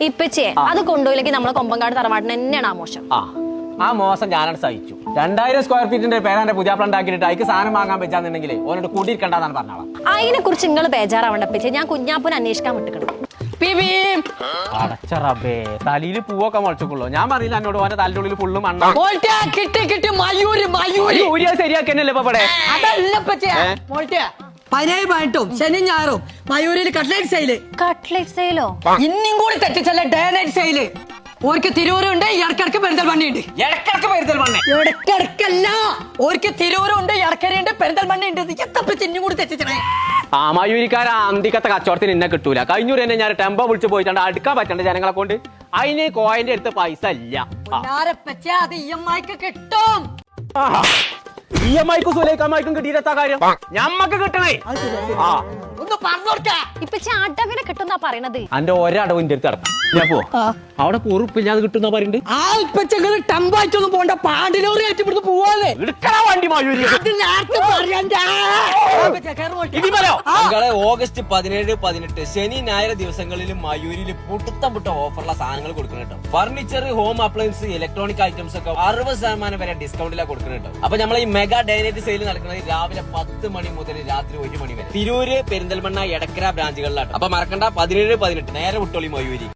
ഇപ്പച്ചേ അത് കൊണ്ടുപോയില്ലെങ്കിൽ നമ്മളെ കൊമ്പങ്കാട് തറവാട്ടിന് തന്നെയാണ് ആ മോശം. ആ മോശം ഞാനാണ് സഹിച്ചു. 2000 സ്ക്വയർ ഫീറ്റിന്റെ പേരാന്റെ പുതിയ പ്ലാൻ ഉണ്ടാക്കിയിട്ട് അതിക്ക് സാധനം വാങ്ങാൻ പറ്റാന്നുണ്ടെങ്കിൽ ഓനോട് കൂട്ടിയിരിക്കണ്ടെന്നാണ് പറഞ്ഞോളാം. അതിനെ കുറിച്ച് നിങ്ങൾ ബേജാറാവണ്ട ഇപ്പച്ചേ, ഞാൻ കുഞ്ഞാപ്പൂനെ അന്വേഷിക്കാൻ വിട്ടിക്കണം. അടച്ചറബേ തലയിൽ പൂവൊക്കെ മുളച്ചോളൂ. ഞാൻ പറഞ്ഞില്ല എന്നോട് ഓന്റെ തലയുടെ ഉള്ളിൽ ഫുള്ള് മണ്ണ ശരിയാക്കന്നല്ലേ ഇപ്പൊ ഇവിടെ. പനയുമായിട്ടും ശനി ഞായറും മയൂരിൽ കട്ട്ലേറ്റ് സെയില്. കട്ട്ലേറ്റ് സെയിലോ? ഇന്നും കൂടി തെറ്റിച്ചല്ല ഡേ നൈറ്റ് സെയില്. ഓർക്ക് തിരൂരുണ്ട്, ഇടക്കിടക്ക് പെരിന്തൽമണ്ണയുണ്ട്. ഇടക്കിടക്കല്ല, ഓർക്ക് തിരൂരുണ്ട്, ഇടക്കരയുണ്ട്, പെരിന്തൽമണ്ണയുണ്ട്. എത്തപ്പറ്റി ഇന്നും കൂടി തെറ്റിച്ചേ. ആ മയൂരിക്കാരാ അന്തിക്കത്തെ കച്ചവടത്തിന് ഇന്നെ കിട്ടൂല. കഴിഞ്ഞൂർ തന്നെ ഞാൻ ടെമ്പോ വിളിച്ച് പോയിട്ടുണ്ട് അടുക്കാൻ പറ്റണ്ട ജനങ്ങളെ കൊണ്ട്. അതിന് കോയിന്റെ അടുത്ത് പൈസ ഇല്ല. അത് EMIക്ക് കിട്ടും. EMIക്കും സുലൈഖാമായിക്കും കിട്ടിയിട്ടാ കാര്യം ഞമ്മക്ക് കിട്ടണേ. ഒന്ന് പറഞ്ഞോട്ടെ ഇപ്പച്ചി അടവിനെ കിട്ടുന്നാ പറയണത്. അന്റെ ഒരടവ് ഇന്റെ അടുത്ത് നടക്കാം. ഞാൻ പോ അവിടെ ഉറുപ്പില്ലാതെ കിട്ടുന്ന പറയുന്നുണ്ട്. ആ ഇപ്പൊ ചെങ്ങള് ടെമ്പായിട്ടൊന്നും പോണ്ട, പാണ്ടിലോറി ആയിട്ട് ഇവിടുന്ന് പോവാല്ലേ. വണ്ടി മയൂരി ഓഗസ്റ്റ് 17, 18 ശനി ഞായർ ദിവസങ്ങളിൽ മയൂരിൽ പുട്ട ഓഫറുള്ള സാധനങ്ങൾ കൊടുക്കുന്നുണ്ടോ. Furniture, home appliance, electronic items ഒക്കെ 60% വരെ ഡിസ്കൗണ്ടിലാണ് കൊടുക്കുന്നുണ്ടോ. അപ്പൊ നമ്മൾ ഈ മെഗാ ഡേ നൈറ്റ് സെയിൽ നടക്കുന്നത് രാവിലെ 10 മണി മുതൽ രാത്രി 1 മണി വരെ. തിരൂര്, പെരിന്തൽമണ്ണ, എടക്കര ബ്രാഞ്ചുകളിലാണ്. അപ്പൊ മറക്കണ്ട 17, 18 നേരെ വിട്ടോളി മയൂരി.